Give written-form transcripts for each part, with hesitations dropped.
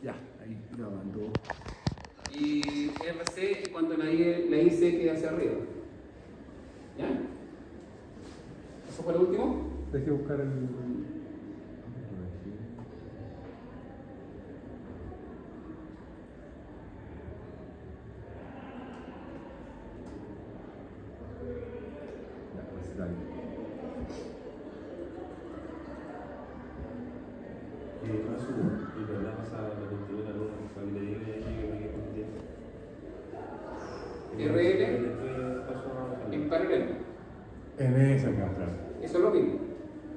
Ya, ahí grabando. Y RC cuando la I se queda hacia arriba. ¿Ya? ¿Eso fue lo último? Deje buscar el. Ya, pues dale. Más uno, y de verdad pasa la continuidad de la luna, para que le diga ahí que me quede RL en paralelo. En esa quedamos claro. Eso es lo mismo.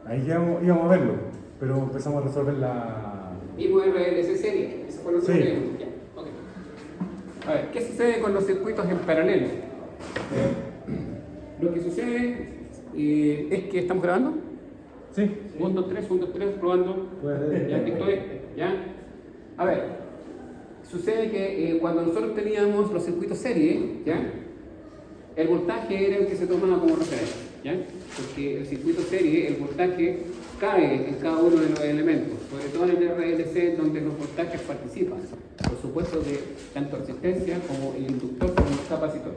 Ahí ya íbamos a verlo, pero empezamos a resolver la. Mismo RLC serie. Eso fue lo que Sí. vimos. Ya, ok. A ver, ¿qué sucede con los circuitos en paralelo? Lo que sucede es que estamos grabando. Sí. 1, 2, 3, 1, 2, 3, probando. Puede. Ya, esto es, ¿ya? A ver, sucede que cuando nosotros teníamos los circuitos serie, ¿ya? El voltaje era el que se tomaba como referencia, ¿ya? Porque el circuito serie, el voltaje cae en cada uno de los elementos, sobre todo en el RLC donde los voltajes participan, por supuesto de tanto resistencia como el inductor como el capacitor.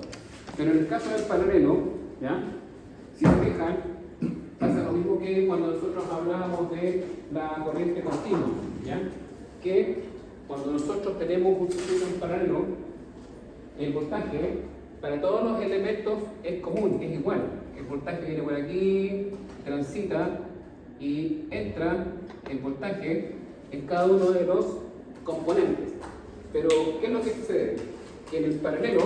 Pero en el caso del paralelo, ¿ya? Si se fijan, pasa lo mismo que cuando nosotros hablábamos de la corriente continua, ¿ya? Que cuando nosotros tenemos un circuito en paralelo, el voltaje para todos los elementos es común, es igual. El voltaje viene por aquí, transita y entra el voltaje en cada uno de los componentes. Pero, ¿qué es lo que sucede? Que en el paralelo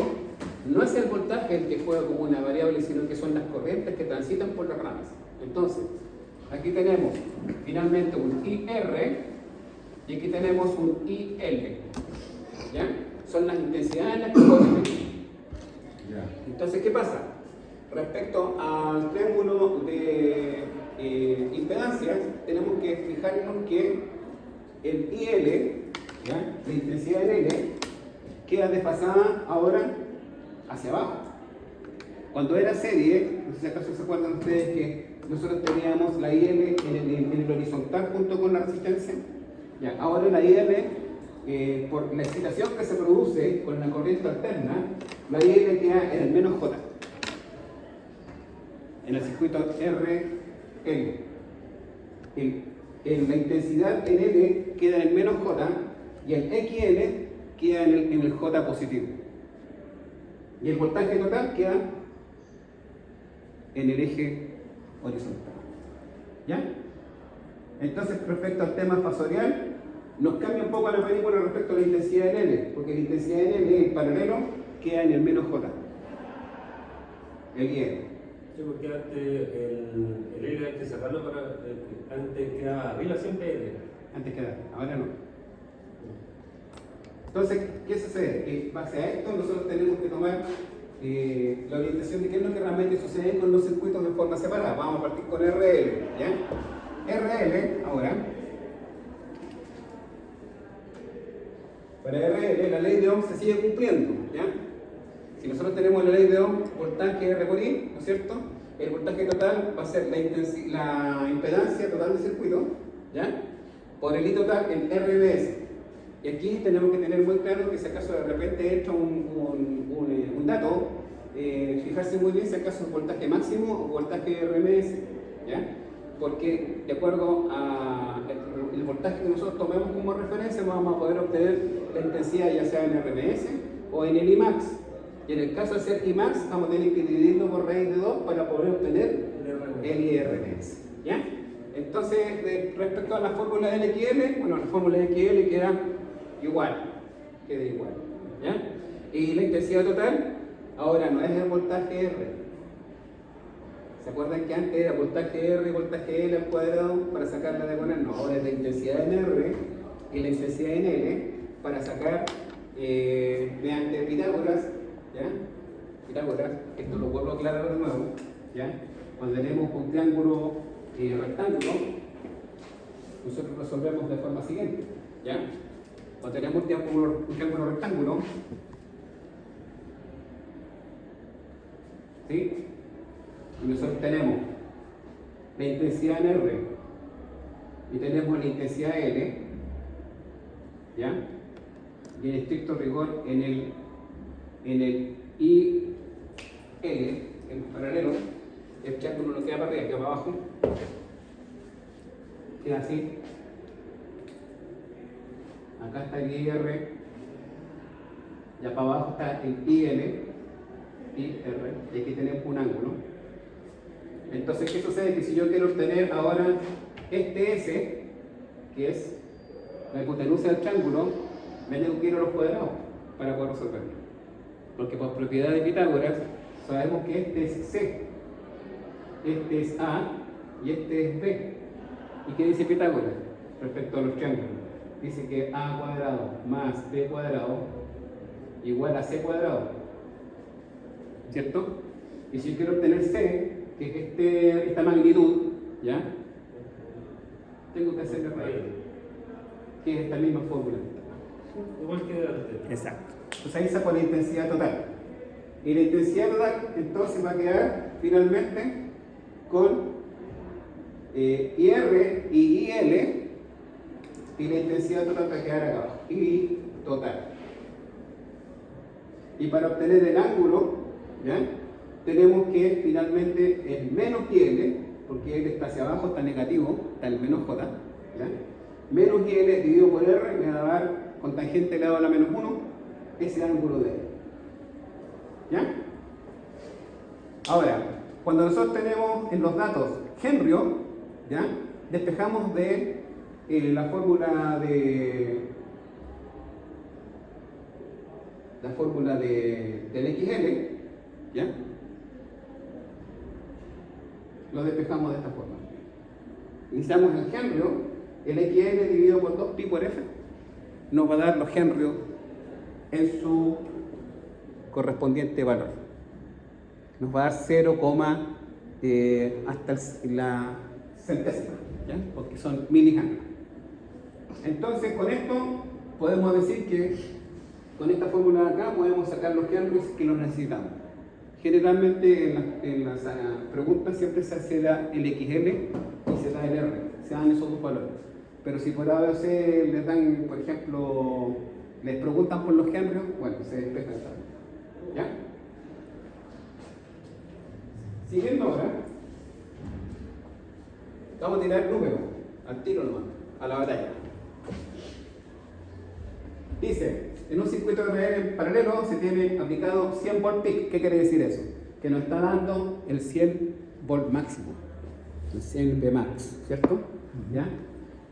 no es el voltaje el que juega como una variable, sino que son las corrientes que transitan por las ramas. Entonces, aquí tenemos finalmente un IR y aquí tenemos un IL. ¿Ya? Son las intensidades en las que juegan. Ya. Entonces, ¿qué pasa? Respecto al triángulo de impedancias, tenemos que fijarnos que el IL, ¿ya? La intensidad en L, queda desfasada ahora hacia abajo. Cuando era serie, no sé si acaso se acuerdan ustedes que nosotros teníamos la IL en el horizontal junto con la resistencia. Ya, ahora la IL, por la excitación que se produce con la corriente alterna, la IL queda en el menos J, en el circuito RL. La intensidad en L queda en el menos J y el XL queda en el J positivo. Y el voltaje total queda en el eje horizontal. ¿Ya? Entonces, respecto al tema fasorial, nos cambia un poco la película respecto a la intensidad en L, porque la intensidad en L en paralelo queda en el menos J, el IR. Sí, porque antes el L hay que sacarlo para. Antes quedaba arriba siempre L. Antes queda, ahora no. Entonces, ¿qué sucede? Que base a esto nosotros tenemos que tomar la orientación de qué es lo que realmente sucede con los circuitos de forma separada. Vamos a partir con RL, ¿ya? RL, ahora. Para RL, la ley de Ohm se sigue cumpliendo, ¿ya? Si nosotros tenemos la ley de Ohm, voltaje R por I, ¿no es cierto? El voltaje total va a ser la impedancia total del circuito, ¿ya? Por el I total en RMS. Y aquí tenemos que tener muy claro que si acaso de repente entra un dato, fijarse muy bien si acaso es voltaje máximo o voltaje RMS, ¿ya? Porque de acuerdo a el voltaje que nosotros tomemos como referencia vamos a poder obtener la intensidad ya sea en RMS o en el Imax. Y en el caso de ser Imax vamos a tener que dividirlo por raíz de 2 para poder obtener el IRMS, ¿ya? Entonces, respecto a la fórmula de LQL, bueno, la fórmula de LQL queda igual, ¿ya? Y la intensidad total, ahora no es el voltaje R. ¿Se acuerdan que antes era voltaje R y voltaje L al cuadrado para sacar la diagonal? No, ahora es la intensidad en R y la intensidad en L para sacar mediante Pitágoras, ¿ya? Pitágoras, esto lo vuelvo a aclarar de nuevo, ¿ya? Cuando tenemos un triángulo rectángulo, nosotros resolvemos de forma siguiente, ¿ya? Cuando tenemos un triángulo rectángulo, ¿sí? Y nosotros tenemos la intensidad en R y tenemos la intensidad L, ¿ya? Y en estricto rigor en el IL, en paralelo, el triángulo no queda para arriba, queda para abajo, queda así. Acá está el IR, ya para abajo está el IR, y aquí tenemos un ángulo. Entonces, ¿qué sucede? Que si yo quiero obtener ahora este S, que es la hipotenusa del triángulo, me tengo que ir a los cuadrados para poder resolverlo. Porque por propiedad de Pitágoras sabemos que este es C, este es A y este es B. ¿Y qué dice Pitágoras respecto a los triángulos? Dice que A cuadrado más B cuadrado igual a C cuadrado, ¿cierto? Y si yo quiero obtener C, que es esta magnitud, ¿ya? Tengo que hacer la raíz, que es esta misma fórmula. Igual que antes. Exacto. Entonces ahí saco la intensidad total. Y la intensidad total entonces va a quedar finalmente con IR y IL, y la intensidad total va a quedar acá abajo. I total. Y para obtener el ángulo, ¿ya? Tenemos que finalmente el menos IL, porque L está hacia abajo, está negativo, está el menos J, ¿ya? Menos IL dividido por R me va a dar con tangente elevado a la menos 1 ese ángulo de L. ¿Ya? Ahora, cuando nosotros tenemos en los datos Henrio, ¿ya? Despejamos de la fórmula del XL, ¿ya? Lo despejamos de esta forma. Iniciamos el Henrio, el XL dividido por 2pi por F nos va a dar los Henrios en su correspondiente valor. Nos va a dar 0, hasta la centésima, ¿ya? Porque son milihenrios. Entonces, con esto podemos decir que con esta fórmula de acá podemos sacar los Henrios que los necesitamos. Generalmente en las preguntas siempre se hace el XL y se da el R, se dan esos dos valores. Pero si por ABC les dan, por ejemplo, les preguntan por los Henrios, bueno, se despeja esa. ¿Ya? Siguiendo ahora, vamos a tirar números, al tiro nomás, a la batalla. Dice, en un circuito de RL en paralelo se tiene aplicado 100 volt peak. ¿Qué quiere decir eso? Que nos está dando el 100 volt máximo, el 100 V max, ¿cierto? ¿Ya?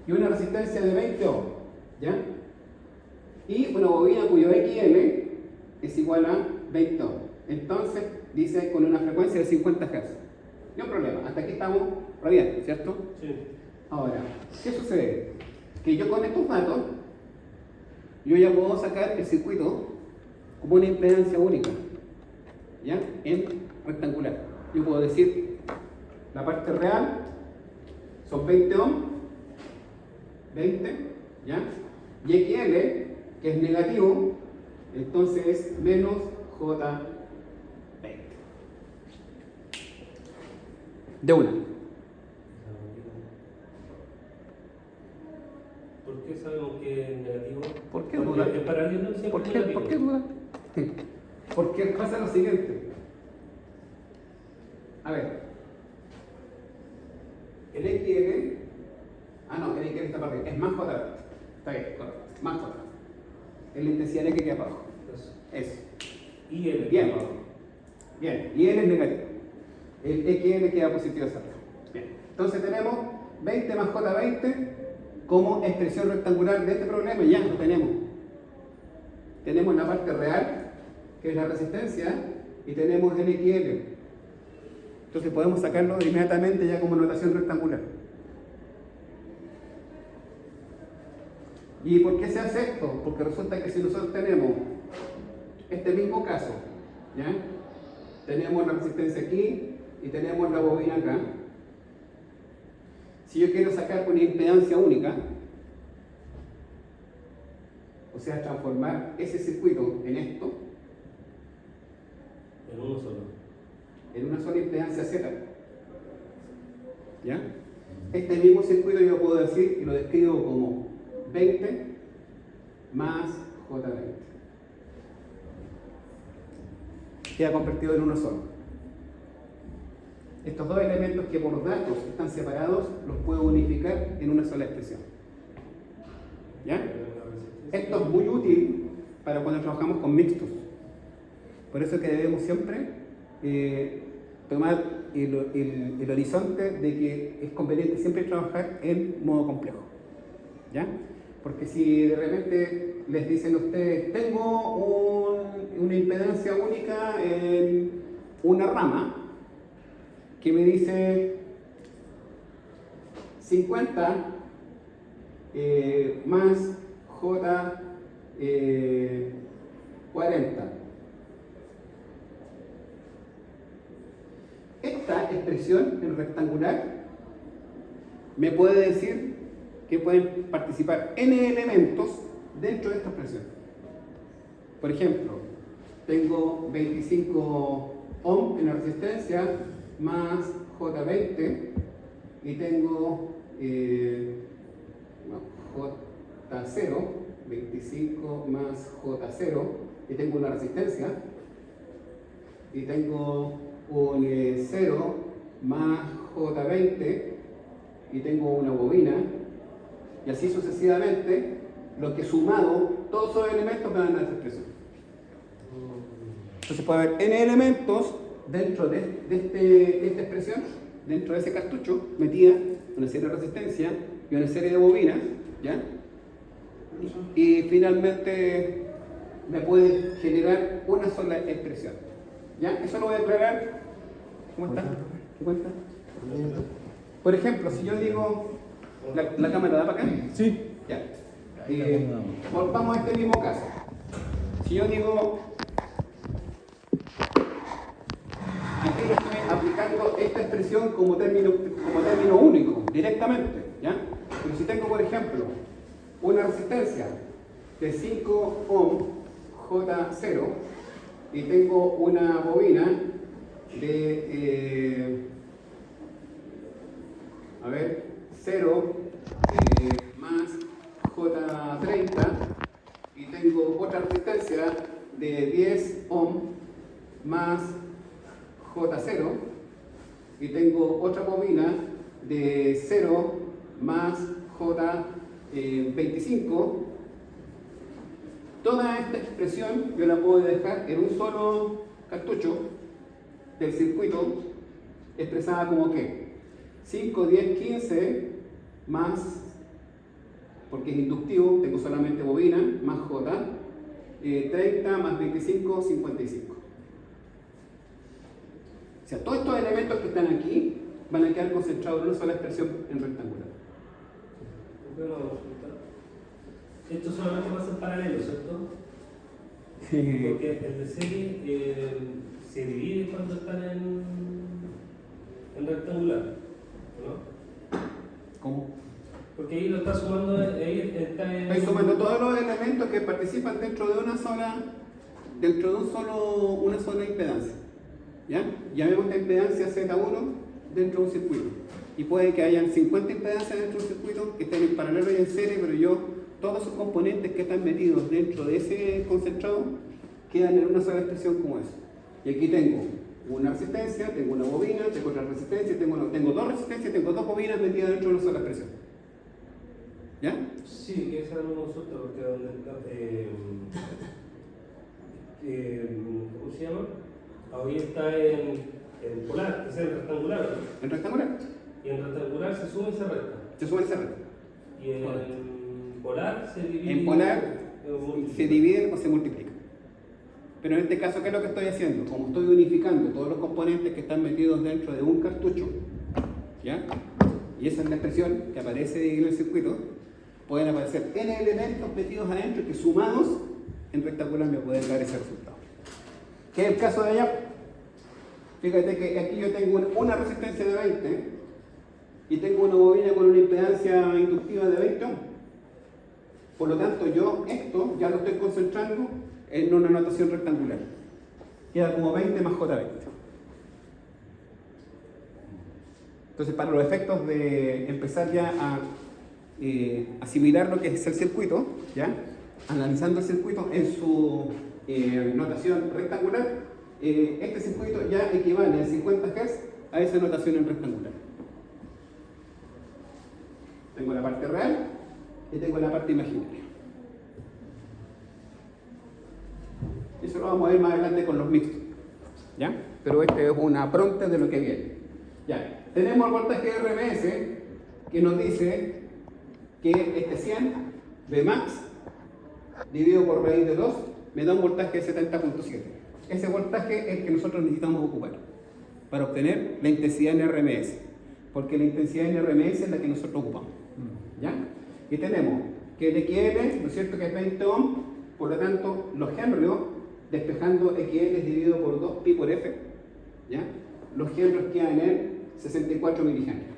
Y una resistencia de 20 ohms, ¿ya? Y una bobina cuyo XL es igual a 20 ohms. Entonces, dice con una frecuencia de 50 Hz. No hay problema, hasta aquí estamos bien, ¿cierto? Sí. Ahora, ¿qué sucede? Que yo con estos datos, yo ya puedo sacar el circuito como una impedancia única, ¿ya? En rectangular. Yo puedo decir, la parte real son 20 ohms, 20, ¿ya? Y XL, que es negativo, entonces es menos J20. De una. ¿Por qué sabemos que es negativo? ¿Por qué Porque duda? en paralelo siempre ¿Por es qué? negativo. ¿Por qué duda? Porque pasa lo siguiente. A ver. El XL. No, el XL está para arriba. Es más J. Está bien, correcto. Más J. Es la intensidad que queda abajo. Eso. Y el Bien. Bien. Y L es negativo. El XL queda positivo hacia arriba. Bien. Entonces tenemos 20 más J20 como expresión rectangular de este problema. Ya lo tenemos. Tenemos la parte real, que es la resistencia, y tenemos el XL. Entonces podemos sacarlo inmediatamente ya como notación rectangular. ¿Y por qué se hace esto? Porque resulta que si nosotros tenemos este mismo caso, ¿ya? Tenemos la resistencia aquí y tenemos la bobina acá. Si yo quiero sacar una impedancia única, o sea, transformar ese circuito en esto, en uno solo. en una sola impedancia Z, ¿ya? Este mismo circuito yo puedo decir y lo describo como 20 más J20. Queda convertido en uno solo. Estos dos elementos que por datos están separados, los puedo unificar en una sola expresión. ¿Ya? Esto es muy útil para cuando trabajamos con mixtos. Por eso es que debemos siempre tomar el horizonte de que es conveniente siempre trabajar en modo complejo. ¿Ya? Porque si de repente les dicen a ustedes, tengo una impedancia única en una rama que me dice 50 más J 40. Esta expresión en rectangular me puede decir que pueden participar n elementos dentro de esta expresión. Por ejemplo, tengo 25 ohm en la resistencia más J20 y tengo J0, 25 más J0 y tengo una resistencia y tengo un 0 más J20 y tengo una bobina y así sucesivamente, lo que sumado todos esos elementos me dan a esta expresión. Entonces puede haber n elementos dentro de esta expresión, dentro de ese cartucho, metida una serie de resistencia y una serie de bobinas, ¿ya? Y finalmente me puede generar una sola expresión. ¿Ya? Eso lo voy a aclarar. ¿Cómo está? ¿Qué cuenta? Por ejemplo, si yo digo, ¿la cámara da para acá? Sí. Ya. Volvamos a este mismo caso. Si yo digo, aquí yo estoy aplicando esta expresión como término único, directamente, ¿ya? Pero si tengo, por ejemplo, una resistencia de 5 ohm J0 y tengo una bobina de 0 más J30 y tengo otra resistencia de 10 ohm más J0 y tengo otra bobina de 0 más J25. Toda esta expresión yo la puedo dejar en un solo cartucho del circuito expresada como que 5, 10, 15 más, porque es inductivo, tengo solamente bobina, más J, 30 más 25, 55. O sea, todos estos elementos que están aquí van a quedar concentrados en una sola expresión en rectangular. Esto solamente pasa en paralelo, ¿cierto? Sí. Porque el de serie se divide cuando están en rectangular, ¿no? ¿Cómo? Porque ahí lo está sumando, ahí está en... Estoy sumando todos los elementos que participan dentro de una sola impedancia. ¿Ya? Llamemos esta impedancia Z1 dentro de un circuito. Y puede que hayan 50 impedancias dentro de un circuito que estén en paralelo y en serie, pero todos esos componentes que están metidos dentro de ese concentrado quedan en una sola expresión como esa. Y aquí tengo una resistencia, tengo una bobina, tengo otra resistencia, tengo dos resistencias, tengo dos bobinas metidas dentro de una sola expresión. ¿Ya? Sí, que esa no me consulta porque donde está, ¿cómo se llama? Ahí está en polar, que es el rectangular, ¿no? En rectangular. Y en rectangular se suma y se resta. Se suma y se resta. Y en polar se divide. En polar se dividen o se multiplican. Pero en este caso, ¿qué es lo que estoy haciendo? Como estoy unificando todos los componentes que están metidos dentro de un cartucho, ¿ya? Y esa es la expresión que aparece en el circuito, pueden aparecer n elementos metidos adentro que sumados en rectangular me pueden dar ese resultado. ¿Qué es el caso de allá? Fíjate que aquí yo tengo una resistencia de 20 y tengo una bobina con una impedancia inductiva de 20 ohms. Por lo tanto, yo esto ya lo estoy concentrando en una notación rectangular. Queda como 20 más J20. Entonces, para los efectos de empezar ya a asimilar lo que es el circuito, ¿ya? analizando el circuito en su notación rectangular, este circuito ya equivale en 50 Hz a esa notación en rectangular. Tengo la parte real y tengo la parte imaginaria. Eso lo vamos a ver más adelante con los mixtos, ¿ya? Pero este es una pronta de lo que viene. Ya, tenemos el voltaje RMS que nos dice que este 100 Vmax dividido por raíz de 2 me da un voltaje de 70.7. Ese voltaje es el que nosotros necesitamos ocupar para obtener la intensidad en RMS, porque la intensidad en RMS es la que nosotros ocupamos, ¿ya? Y tenemos que el XL, ¿no es cierto?, que es 20 ohm, por lo tanto los henrios, despejando XL dividido por 2 pi por F, ¿ya? Los henrios quedan en 64 milihenrios.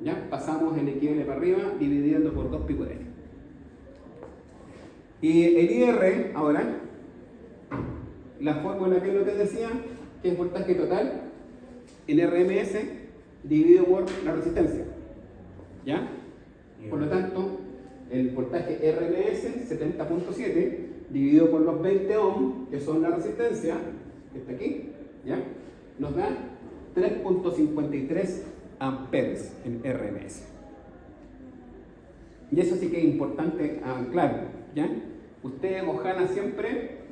¿Ya? Pasamos el XL para arriba dividiendo por 2 pi por F. Y el IR, ahora, la fórmula que es lo que decía, que es voltaje total en RMS dividido por la resistencia, ¿ya? Por lo tanto, el voltaje RMS 70.7 dividido por los 20 ohm, que son la resistencia, que está aquí, ¿ya? Nos da 3.53 amperes en RMS. Y eso sí que es importante anclarlo, ¿ya? Ustedes, ojalá siempre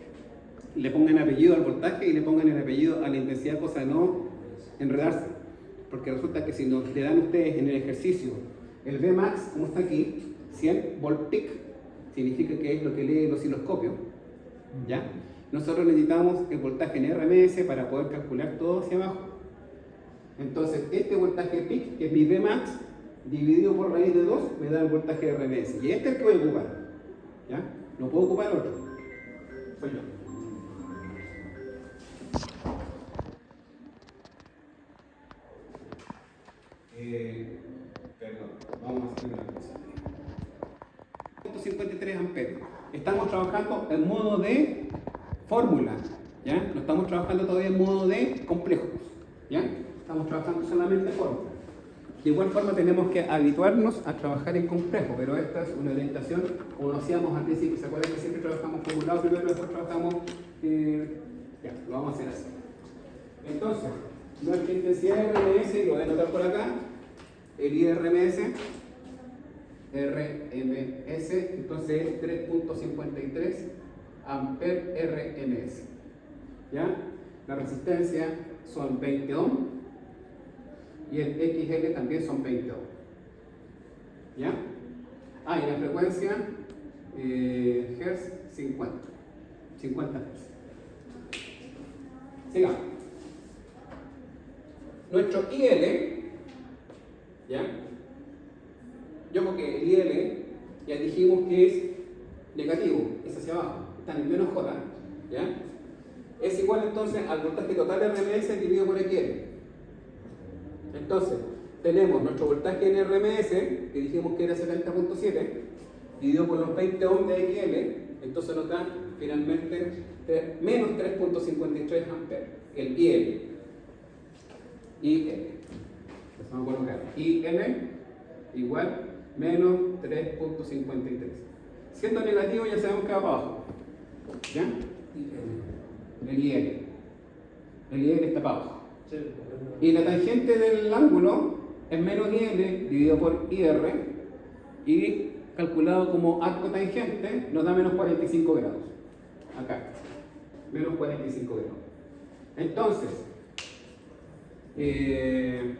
le pongan apellido al voltaje y le pongan el apellido a la intensidad, cosa de no enredarse. Porque resulta que si le dan ustedes en el ejercicio el Vmax, como está aquí, 100 volt peak, significa que es lo que lee el osciloscopio, ¿ya? Nosotros necesitamos el voltaje en RMS para poder calcular todo hacia abajo. Entonces, este voltaje peak, que es mi Vmax, dividido por raíz de 2, me da el voltaje de RMS. Y este es el que voy a ocupar, ¿ya? No puedo ocupar otro. Soy yo. Perdón, vamos a hacer una cosa. 153 amperes. Estamos trabajando en modo de fórmula, ¿ya? No estamos trabajando todavía en modo de complejos, ¿ya? Estamos trabajando solamente en fórmula. De igual forma tenemos que habituarnos a trabajar en complejo, pero esta es una orientación como lo hacíamos al principio. ¿Se acuerdan que siempre trabajamos formulado primero, después trabajamos? Ya, lo vamos a hacer así. Entonces, nuestra intensidad de RMS, lo voy a anotar por acá, el IRMS, RMS, entonces es 3.53 amper RMS. ¿Ya? La resistencia son 20 ohm y el XL también son 20 ohm. ¿Ya? Ah, y la frecuencia Hz 50 Hz. Sigamos. Nuestro IL, ¿ya? Yo porque el IL ya dijimos que es negativo, es hacia abajo, está en menos J, ¿ya? Es igual entonces al voltaje total de RMS dividido por XL. Entonces, tenemos nuestro voltaje en RMS, que dijimos que era 70.7, dividido por los 20 ohm de XL, entonces nos da finalmente menos 3.53 amperes, el IL. IL. Vamos a colocar IL igual menos 3.53. Siendo negativo ya sabemos que va para abajo. ¿Ya? El IL. El IL está para abajo. Y la tangente del ángulo es menos IL dividido por IR y calculado como arco tangente nos da menos 45 grados. Acá. Menos 45 grados. Entonces, el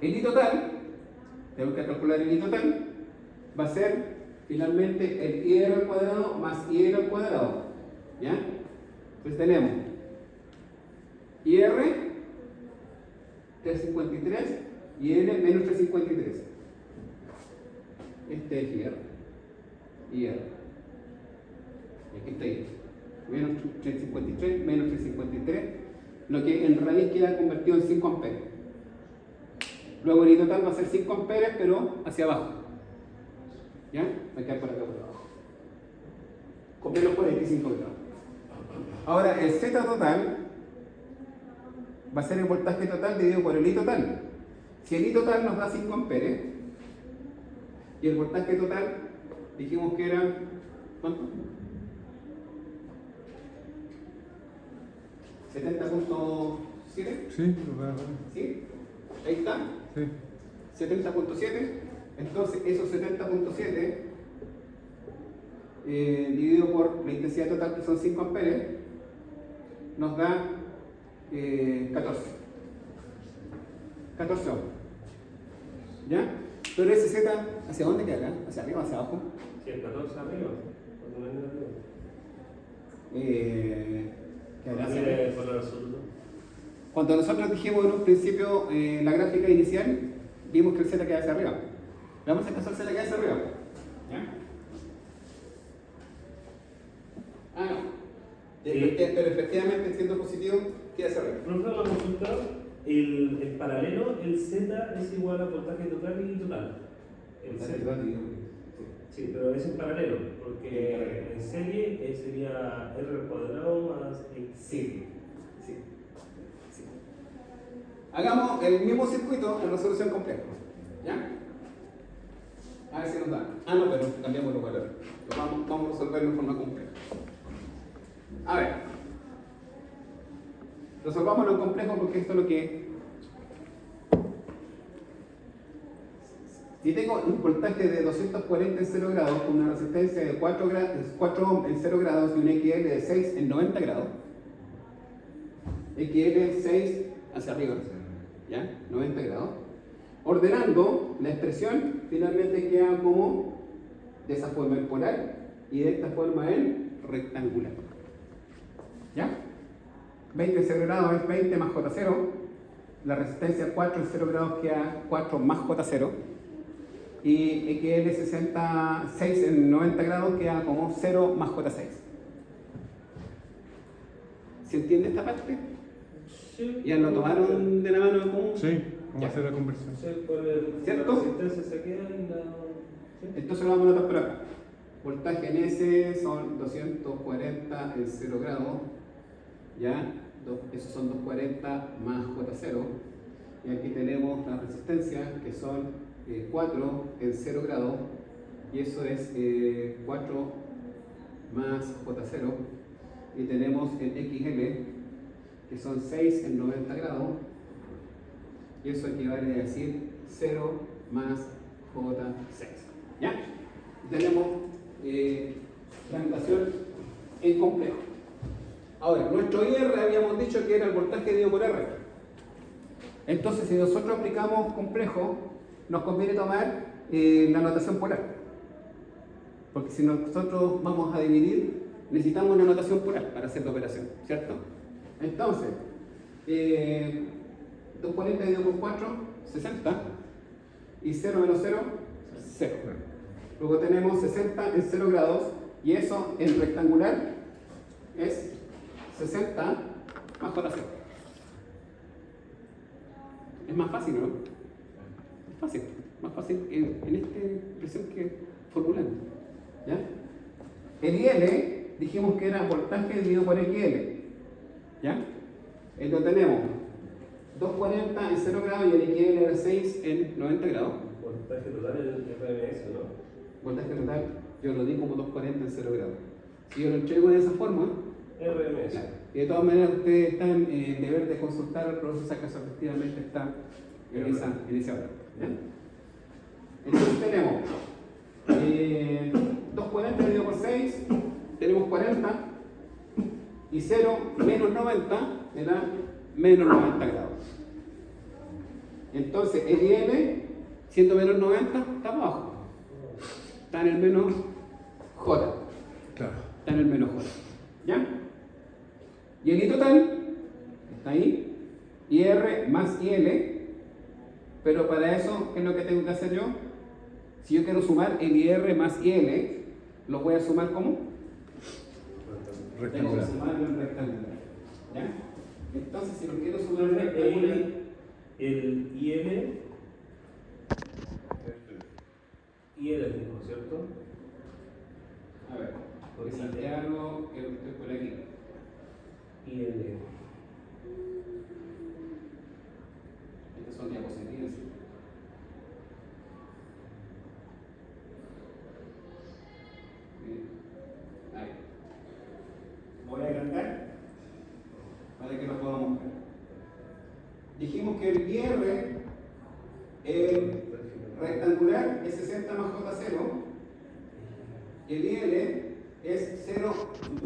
I total, tenemos que calcular el I total, va a ser finalmente el IR al cuadrado más IR al cuadrado. ¿Ya? Entonces tenemos IR 353 y N menos 353. Este es IR. IR. Y aquí está IR. Menos 353, menos 353, lo que en raíz queda convertido en 5 amperes. Luego el I total va a ser 5 amperes, pero hacia abajo. ¿Ya? Va a quedar por acá por abajo. Con menos 45 grados. Ahora, el Z total va a ser el voltaje total dividido por el I total. Si el I total nos da 5 amperes, Y el voltaje total, dijimos que era, ¿cuánto? 70.7. Sí, lo voy a ver. ¿Sí? Ahí está. Sí. 70.7. Entonces, esos 70.7 dividido por la intensidad total, que son 5 amperes, nos da 14. 14 ohms. ¿Ya? Pero ese Z, ¿hacia dónde queda acá? ¿Hacia arriba o hacia abajo? Si el 14 arriba, cuando no hay Quedará hacia arriba. arriba. Por el absoluto. Cuando nosotros dijimos en un principio la gráfica inicial, vimos que el Z queda hacia arriba. Le vamos a hacer caso al Z queda hacia arriba. ¿Ya? Ah, no. Pero efectivamente, siendo positivo, queda hacia arriba. Profe, vamos a consultar. El paralelo, el Z es igual a voltaje total y total. El Z. Sí, pero es en paralelo, porque en serie sería R al cuadrado más X. Sí. Hagamos el mismo circuito en resolución compleja. ¿Ya? A ver si nos da. Ah, no, pero cambiamos los valores. Vamos a resolverlo en forma compleja. A ver. Resolvámoslo en complejo porque esto es lo que. Si tengo un voltaje de 240 en 0 grados con una resistencia de 4 ohms en 0 grados y un XL de 6 en 90 grados, XL 6 hacia arriba, ¿ya? 90 grados. Ordenando, la expresión finalmente queda como de esa forma en polar y de esta forma en rectangular. ¿Ya? 20 en 0 grados es 20 más J0. La resistencia 4 en 0 grados queda 4 más J0. Y XL 66 en 90 grados queda como 0 más J6. ¿Se entiende esta parte? Sí. ¿Ya lo tomaron de la mano común? Sí, vamos Ya. a hacer la conversión. Sí, por el, ¿Cierto? la resistencia se queda en la. ¿Sí? Entonces lo vamos a anotar por acá. Voltaje en S son 240 en 0 grados. ¿Ya? Esos son 240 más J0. Y aquí tenemos la resistencia, que son 4 en 0 grados. Y eso es 4 más J0. Y tenemos el XL, que son 6 en 90 grados. Y eso equivale a decir 0 más J6. ¿Ya? Tenemos la notación en complejo. Ahora, nuestro IR habíamos dicho que era el voltaje dividido por R. Entonces, si nosotros aplicamos complejo, nos conviene tomar la notación polar. Porque si nosotros vamos a dividir, necesitamos una notación polar para hacer la operación, ¿cierto? Entonces, 240 dividido por 4, 60. Y 0 menos 0, 0. Luego tenemos 60 en 0 grados. Y eso en rectangular es 60 más J0. Es más fácil, ¿no? Es fácil. Más fácil en esta expresión que formulando. ¿Ya? El IL dijimos que era voltaje dividido por XL. ¿Ya? Entonces tenemos 240 en 0 grados y el XL era 6 en 90 grados. Voltaje total el RMS, ¿no? Voltaje total, yo lo di como 240 en 0 grados. Si yo lo entrego de esa forma, RMS. claro, y de todas maneras ustedes están en deber de consultar al profesor si acaso efectivamente está en esa hora. ¿Ya? Entonces tenemos 240 dividido por 6, tenemos 40, y 0 menos 90 me da menos 90 grados. Entonces el IN, siendo menos 90, está abajo. Está en el menos J. Claro. Está en el menos J. ¿Ya? Y el I total está ahí. IR más IL. Pero para eso, ¿qué es lo que tengo que hacer yo? Si yo quiero sumar el IR más IL, lo voy a sumar ¿cómo? Tengo que Rectangular. sumarlo en rectangular. ¿Ya? Entonces, si lo quiero sumar en rectangular, El IL es mismo, ¿cierto? a ver, porque Santiago, que estoy por aquí. IL. Estas son diapositivas. y el IL es 0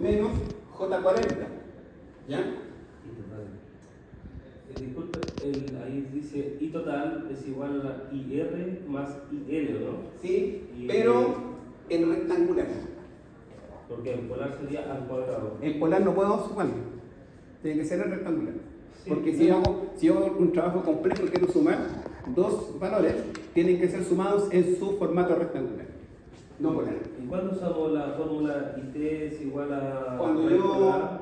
menos J40. ¿Ya? Disculpe, ahí dice I total es igual a IR más IL, ¿no? Sí, Y- pero en rectangular. Porque en polar sería al cuadrado. En polar no puedo sumarlo. Tiene que ser en rectangular. Sí, Porque pero- si yo hago un trabajo complejo y quiero sumar dos valores, tienen que ser sumados en su formato rectangular. No polar. ¿Y cuándo usamos la fórmula IT es igual a... Cuando al yo, polar?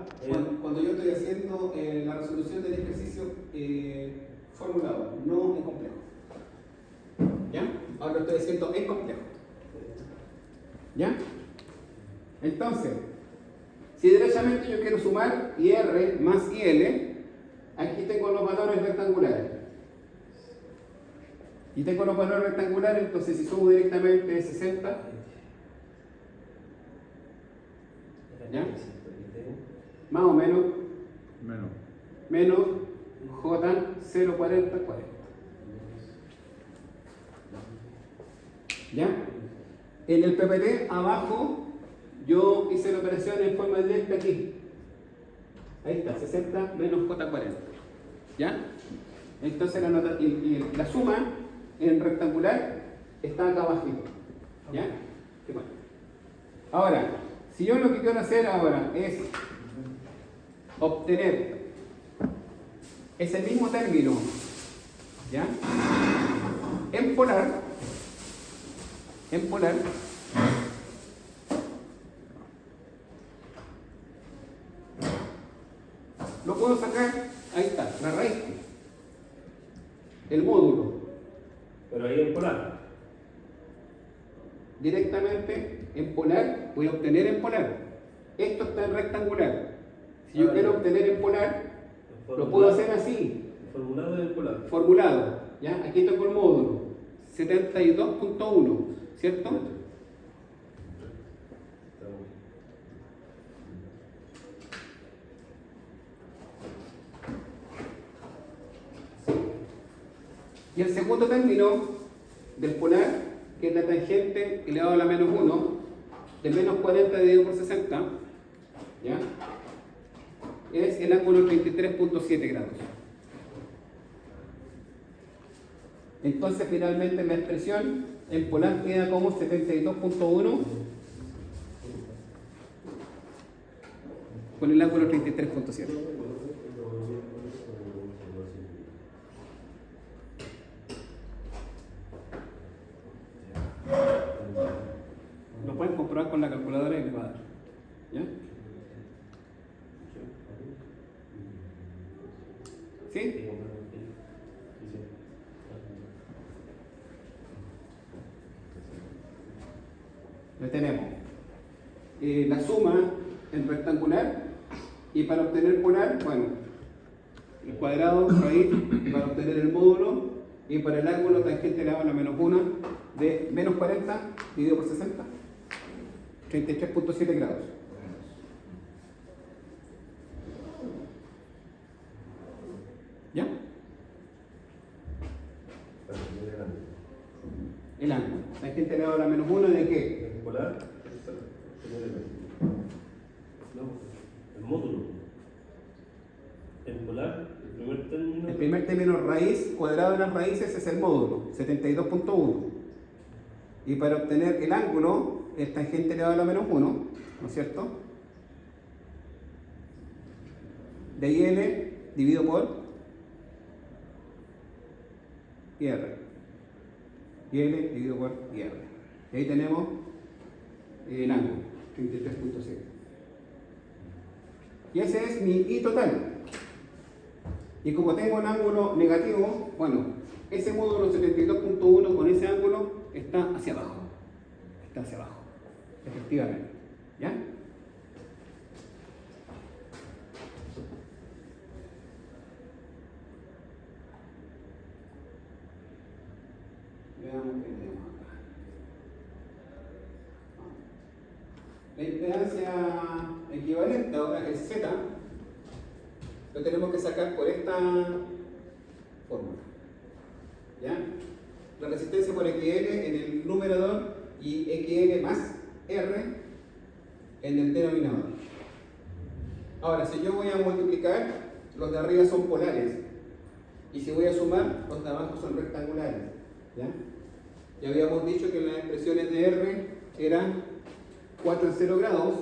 cuando yo estoy haciendo la resolución del ejercicio formulado, no en complejo. ¿Ya? Ahora lo estoy haciendo en complejo. ¿Ya? Entonces, si derechamente yo quiero sumar IR más IL, aquí tengo los valores rectangulares. Y tengo los valores rectangulares, entonces si sumo directamente 60, ¿ya? Más o menos, Menos. menos J 040, 40. ¿Ya? En el PPT abajo yo hice la operación en forma directa aquí. Ahí está, 60 menos J40. ¿Ya? Entonces la suma en rectangular está acá abajo. ¿Ya? Qué bueno. Ahora, si yo lo que quiero hacer ahora es obtener ese mismo término, ¿ya? En polar, lo puedo sacar, ahí está, la raíz, el módulo, Pero ahí en polar. directamente en polar, voy a obtener en polar. Esto está en rectangular. Si yo quiero obtener en polar, lo puedo hacer así, Formulado en polar. formulado. ¿Ya? Aquí tengo el módulo, 72.1, ¿cierto? Y el segundo término del polar, que es la tangente elevado a la menos 1, de menos 40 dividido por 60, ¿ya? Es el ángulo 33.7 grados. Entonces finalmente la expresión en polar queda como 72.1 con el ángulo 33.7. Lo pueden comprobar con la calculadora y les va a dar. ¿Ya? ¿Sí? Ya tenemos la suma en rectangular y para obtener polar, bueno, el cuadrado raíz para obtener el módulo y para el ángulo tangente elevado a la menos 1 de menos 40 dividido por 60, 33.7 grados. ¿Ya? El ángulo tangente elevado a la menos 1 de qué? En polar. No, el módulo. En polar, el primer término. El primer término raíz cuadrado de las raíces es el módulo, 72.1. Y para obtener el ángulo, el tangente elevado a la menos 1, ¿no es cierto? De IL dividido por IR. IL dividido por IR. Y ahí tenemos el ángulo, 33.7. Y ese es mi I total. Y como tengo un ángulo negativo, bueno, ese módulo 72.1 con ese ángulo está hacia abajo. Está hacia abajo, efectivamente. ¿Ya? Veamos qué tenemos acá. La impedancia equivalente ahora es Z, lo tenemos que sacar por esta fórmula. ¿Ya? La resistencia por XL en el numerador y XL más R en el denominador. Ahora, si yo voy a multiplicar, los de arriba son polares. Y si voy a sumar, los de abajo son rectangulares. ¿Ya? Ya habíamos dicho que las expresiones de R eran 4 en 0 grados,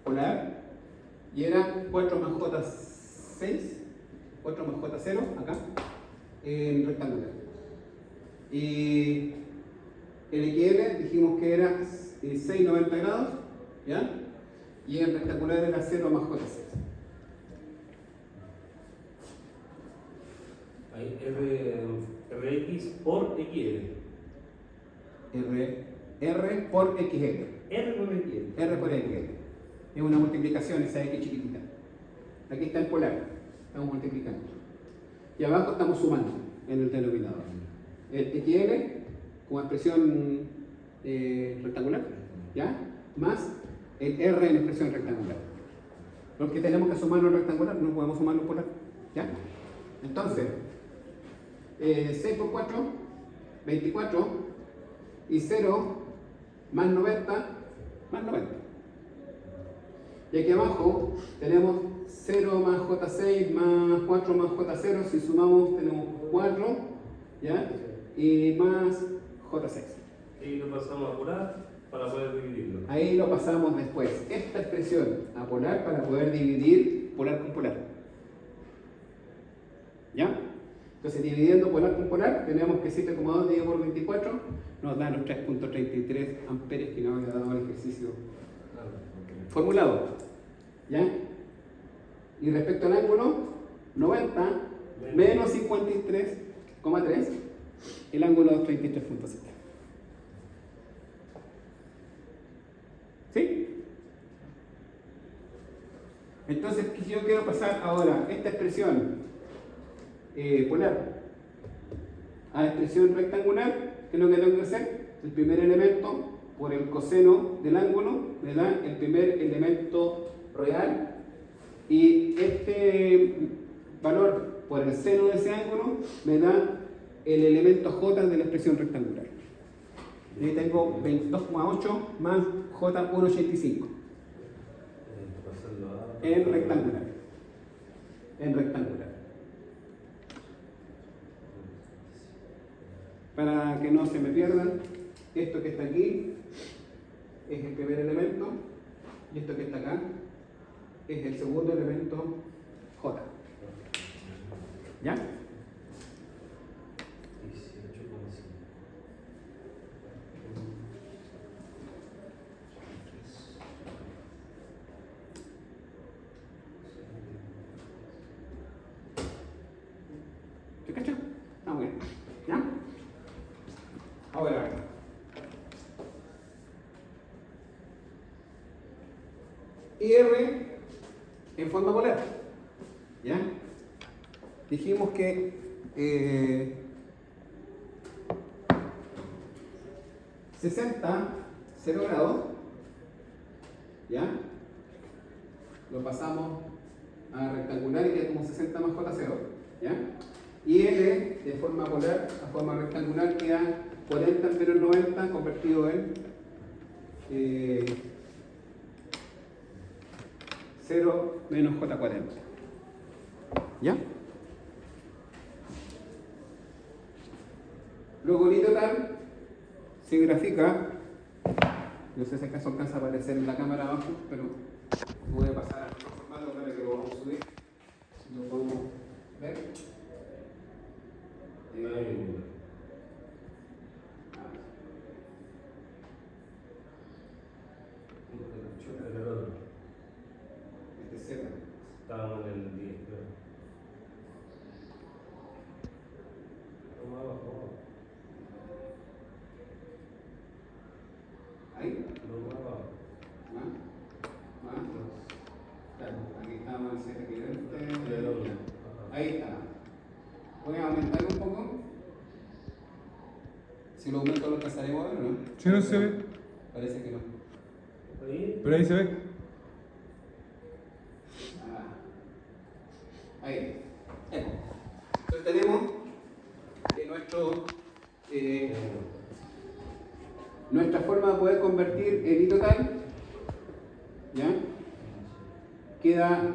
polar, y era 4 más J6, 4 más J0, acá, en rectangular. Y el XL dijimos que era 6,90 grados, ¿ya? Y en rectangular era 0 más J6. Ahí RX por XL. R por XL. R por XL. R por XL. Es una multiplicación, esa X chiquitita. Aquí está el polar, estamos multiplicando. Y abajo estamos sumando en el denominador. El XL como expresión rectangular, ¿ya? Más el R en expresión rectangular. Porque tenemos que sumarlo en rectangular, no podemos sumarlo en polar, ¿ya? Entonces, 6 por 4, 24, y 0 más 90, más 90. Y aquí abajo tenemos 0 más J6 más 4 más J0, si sumamos tenemos 4, ¿ya? Y más J6. Y lo pasamos a polar para poder dividirlo. Ahí lo pasamos después, esta expresión a polar para poder dividir polar con polar. ¿Ya? Entonces, dividiendo polar con polar, tenemos que 7,2 dividido por 24 nos da los 3,33 amperes que nos había dado el ejercicio formulado. ¿Ya? Y respecto al ángulo, 90 menos 53,3, el ángulo es 33,7. ¿Sí? Entonces, yo quiero pasar ahora esta expresión polar a la expresión rectangular. ¿Qué es lo que tengo que hacer? El primer elemento por el coseno del ángulo me da el primer elemento real, y este valor por el seno de ese ángulo me da el elemento j de la expresión rectangular. Y tengo 22,8 más j1,85 en rectangular. En rectangular. Para que no se me pierdan, esto que está aquí es el primer elemento y esto que está acá es el segundo elemento j. ¿Ya? 18,5. ¿Se cacha? Ah, bueno. ¿Ya? Ahora, R en forma polar. ¿Ya? Dijimos que 60, 0 grados, ¿ya? Lo pasamos a rectangular y queda como 60 más J0, ¿ya? Y L de forma polar a forma rectangular queda 40 menos 90 convertido en 0 menos J40. ¿Ya? Luego el total se grafica, no sé si acaso alcanza a aparecer en la cámara abajo, pero voy a pasar a otro formato para que lo vamos a subir, si lo podemos ver. Este es Z. Estábamos en el 10, creo. Más abajo. Ahí. No, más abajo. Más. Claro, aquí estamos en Z equivalente. Ahí está. Voy a aumentar un poco. Si lo aumento lo alcanzaremos a ver, ¿no? Si no se ve, Parece que no. Ahí. pero ahí se ve. Ahí. Entonces tenemos nuestra forma de poder convertir el I total queda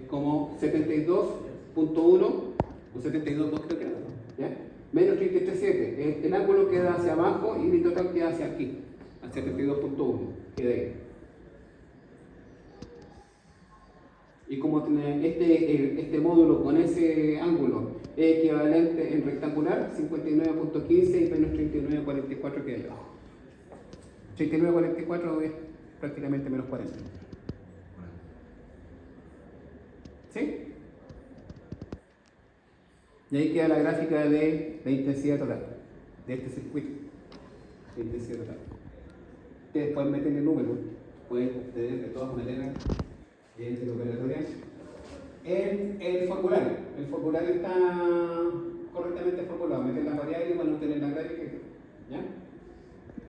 como 72.1 o 72.2 creo que era, ¿ya? Menos 33.7. El ángulo queda hacia abajo y mi total queda hacia aquí, al 72.1. Queda ahí. Y como este módulo con ese ángulo es equivalente en rectangular, 59.15 y menos 39.44 queda ahí abajo. 39.44 es prácticamente menos 40. ¿Sí? Y ahí queda la gráfica de la intensidad total de este circuito. La intensidad total. Ustedes pueden meter el número, pueden obtener de todas maneras la operatoria en el formulario. El formulario está correctamente formulado. Meter las variables y van a obtener la gráfica. ¿Ya?